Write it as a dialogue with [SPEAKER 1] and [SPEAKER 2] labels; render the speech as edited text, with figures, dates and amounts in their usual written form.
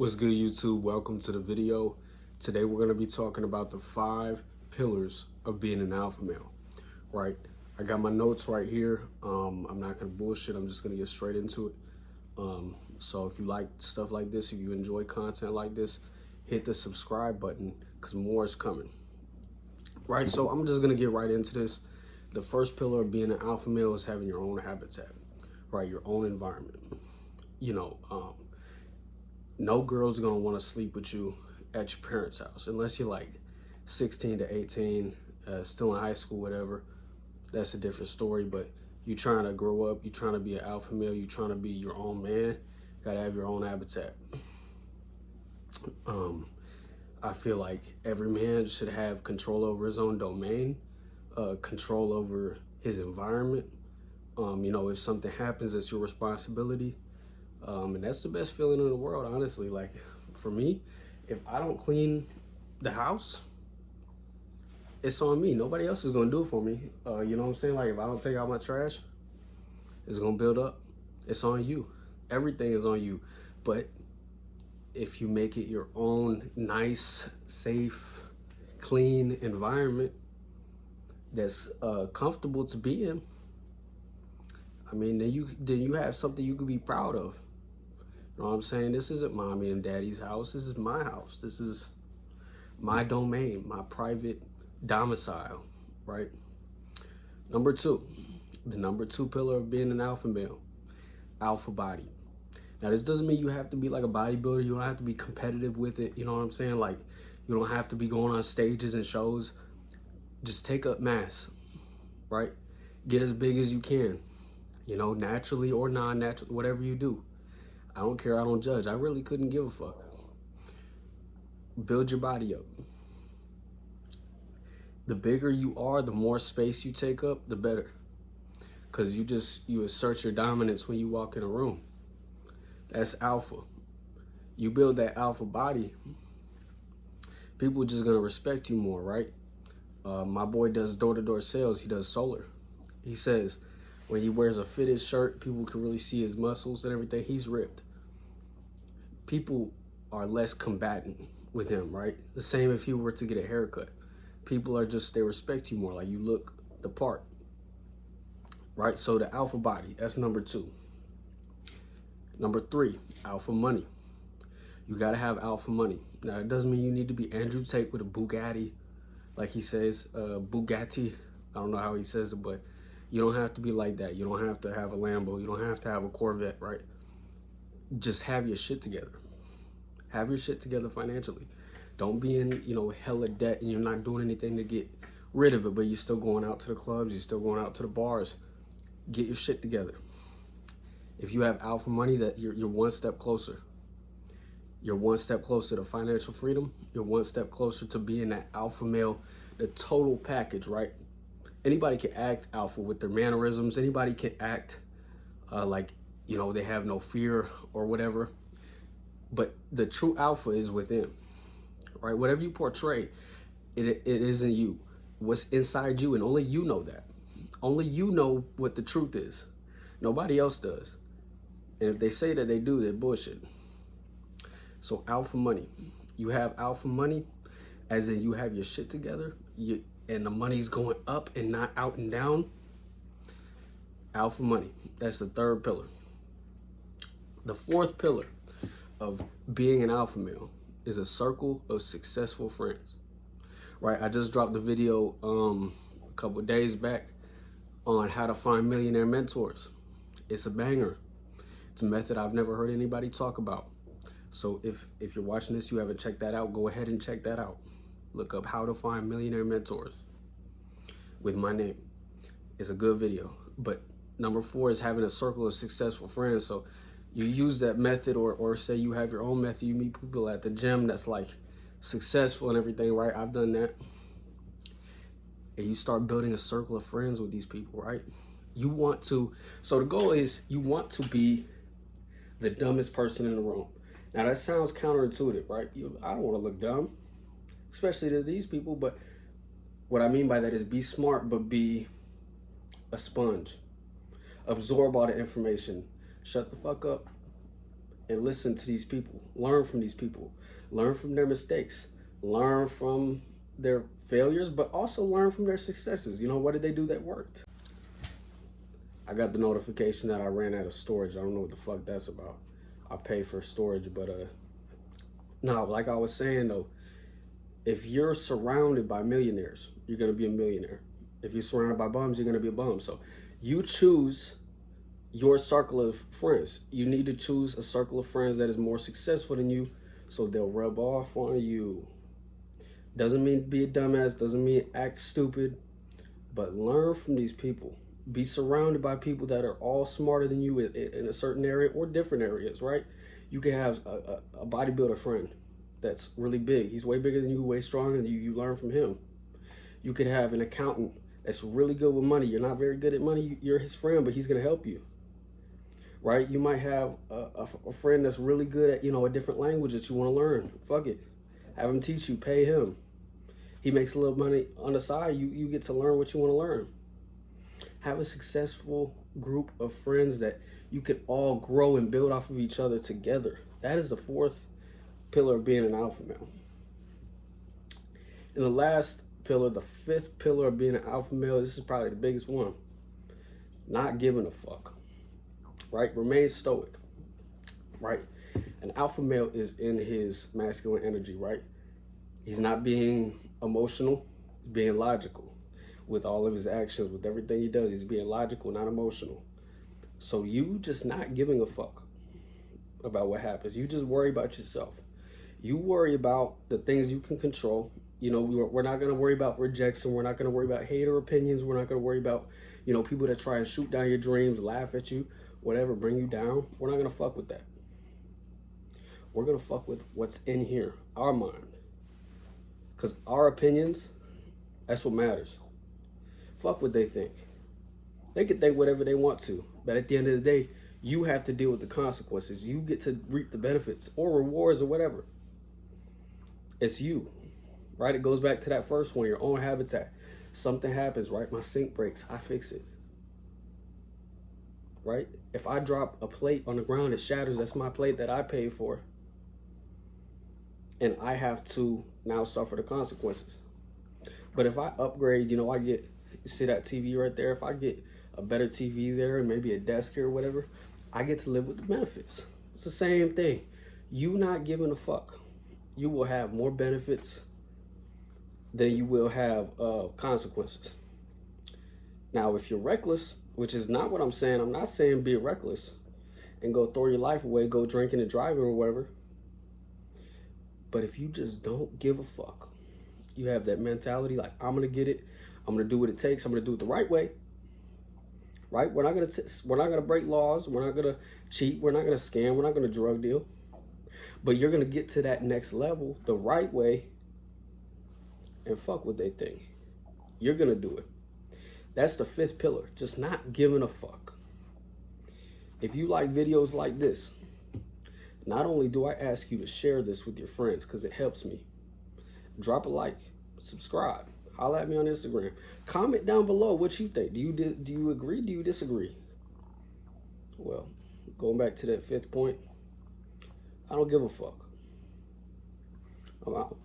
[SPEAKER 1] What's good, YouTube? Welcome to the video. Today we're going to be talking about the 5 pillars of being an alpha male, right? I got my notes right here. I'm not going to bullshit. I'm just going to get straight into it. So if you like stuff like this, if you enjoy content like this, hit the subscribe button because more is coming, right? So I'm just going to get right into this. The first pillar of being an alpha male is having your own habitat, right? Your own environment. No girl's gonna want to sleep with you at your parents' house unless you're like 16 to 18, still in high school, whatever. That's a different story. But you trying to grow up, you trying to be an alpha male, you trying to be your own man. You gotta have your own habitat. I feel like every man should have control over his own domain, control over his environment. If something happens, it's your responsibility. And that's the best feeling in the world, honestly. Like, for me, if I don't clean the house, it's on me. Nobody else is gonna do it for me. You know what I'm saying? Like, if I don't take out my trash, it's gonna build up. It's on you. Everything is on you. But if you make it your own nice, safe, clean environment that's comfortable to be in, I mean, then you have something you could be proud of. You know what I'm saying? This isn't mommy and daddy's house. This is my house. This is my domain, my private domicile, right? Number 2, the number 2 pillar of being an alpha male, alpha body. Now, this doesn't mean you have to be like a bodybuilder. You don't have to be competitive with it. You know what I'm saying? Like, you don't have to be going on stages and shows. Just take up mass, right? Get as big as you can. Naturally or non-naturally, whatever you do. I don't care, I don't judge. I really couldn't give a fuck. Build your body up. The bigger you are, the more space you take up, the better. Because you assert your dominance when you walk in a room. That's alpha. You build that alpha body, people are just going to respect you more, right? My boy does door-to-door sales. He does solar. He says, when he wears a fitted shirt, people can really see his muscles and everything. He's ripped. People are less combatant with him, right? The same if you were to get a haircut. People are they respect you more. Like, you look the part, right? So the alpha body, that's number 2. Number 3, alpha money. You got to have alpha money. Now, it doesn't mean you need to be Andrew Tate with a Bugatti, like he says, Bugatti. I don't know how he says it, but you don't have to be like that. You don't have to have a Lambo. You don't have to have a Corvette, right? Just have your shit together. Have your shit together financially. Don't be in, hella debt and you're not doing anything to get rid of it, but you're still going out to the clubs. You're still going out to the bars. Get your shit together. If you have alpha money, that you're one step closer. You're one step closer to financial freedom. You're one step closer to being that alpha male, the total package, right? Anybody can act alpha with their mannerisms. Anybody can act like, they have no fear or whatever. But the true alpha is within, right? Whatever you portray, it isn't you. What's inside you, and only you know that. Only you know what the truth is. Nobody else does. And if they say that they do, they're bullshit. So alpha money. You have alpha money, as in you have your shit together. And the money's going up and not out and down. Alpha money. That's the 3rd pillar. The 4th pillar of being an alpha male is a circle of successful friends. Right? I just dropped the video a couple of days back on how to find millionaire mentors. It's a banger. It's a method I've never heard anybody talk about. So if you're watching this, you haven't checked that out, go ahead and check that out. Look up how to find millionaire mentors with my name. It's a good video. But number 4 is having a circle of successful friends. So you use that method, or say you have your own method. You meet people at the gym that's like successful and everything, right? I've done that. And you start building a circle of friends with these people, right? So the goal is you want to be the dumbest person in the room. Now that sounds counterintuitive, right? I don't want to look dumb, especially to these people. But what I mean by that is be smart, but be a sponge. Absorb all the information. Shut the fuck up and listen to these people. Learn from these people. Learn from their mistakes. Learn from their failures, but also learn from their successes. You know, what did they do that worked? I got the notification that I ran out of storage. I don't know what the fuck that's about. I pay for storage, but no, like I was saying though, if you're surrounded by millionaires, you're gonna be a millionaire. If you're surrounded by bums, you're gonna be a bum. So you choose your circle of friends. You need to choose a circle of friends that is more successful than you, so they'll rub off on you. Doesn't mean be a dumbass, doesn't mean act stupid, but learn from these people. Be surrounded by people that are all smarter than you in a certain area or different areas, right? You can have a bodybuilder friend that's really big. He's way bigger than you, way stronger than you. You learn from him. You could have an accountant that's really good with money. You're not very good at money. You're his friend, but he's going to help you, right? You might have a friend that's really good at, a different language that you want to learn. Fuck it. Have him teach you. Pay him. He makes a little money on the side. You get to learn what you want to learn. Have a successful group of friends that you can all grow and build off of each other together. That is the fourth pillar of being an alpha male. And the last pillar, the fifth pillar of being an alpha male, this is probably the biggest one. Not giving a fuck, right? Remain stoic, right? An alpha male is in his masculine energy, right? He's not being emotional, being logical with all of his actions, with everything he does. He's being logical, not emotional. So you just not giving a fuck about what happens. You just worry about yourself. You worry about the things you can control. We're not going to worry about rejection. We're not going to worry about hater opinions. We're not going to worry about, people that try and shoot down your dreams, laugh at you, whatever, bring you down. We're not going to fuck with that. We're going to fuck with what's in here, our mind. Because our opinions, that's what matters. Fuck what they think. They can think whatever they want to, but at the end of the day, you have to deal with the consequences. You get to reap the benefits or rewards or whatever. It's you, right? It goes back to that first one, your own habitat. Something happens, right? My sink breaks, I fix it, right? If I drop a plate on the ground, it shatters. That's my plate that I paid for. And I have to now suffer the consequences. But if I upgrade, I get, you see that TV right there? If I get a better TV there and maybe a desk here or whatever, I get to live with the benefits. It's the same thing. You not giving a fuck, you will have more benefits than you will have consequences. Now, if you're reckless, which is not what I'm saying, I'm not saying be reckless and go throw your life away, go drinking and driving or whatever. But if you just don't give a fuck, you have that mentality like, I'm going to get it. I'm going to do what it takes. I'm going to do it the right way. Right? We're not going to break laws. We're not going to cheat. We're not going to scam. We're not going to drug deal. But you're going to get to that next level the right way and fuck what they think. You're going to do it. That's the fifth pillar. Just not giving a fuck. If you like videos like this, not only do I ask you to share this with your friends because it helps me, drop a like, subscribe, holla at me on Instagram, comment down below what you think. Do you agree? Do you disagree? Well, going back to that fifth point, I don't give a fuck. I'm out.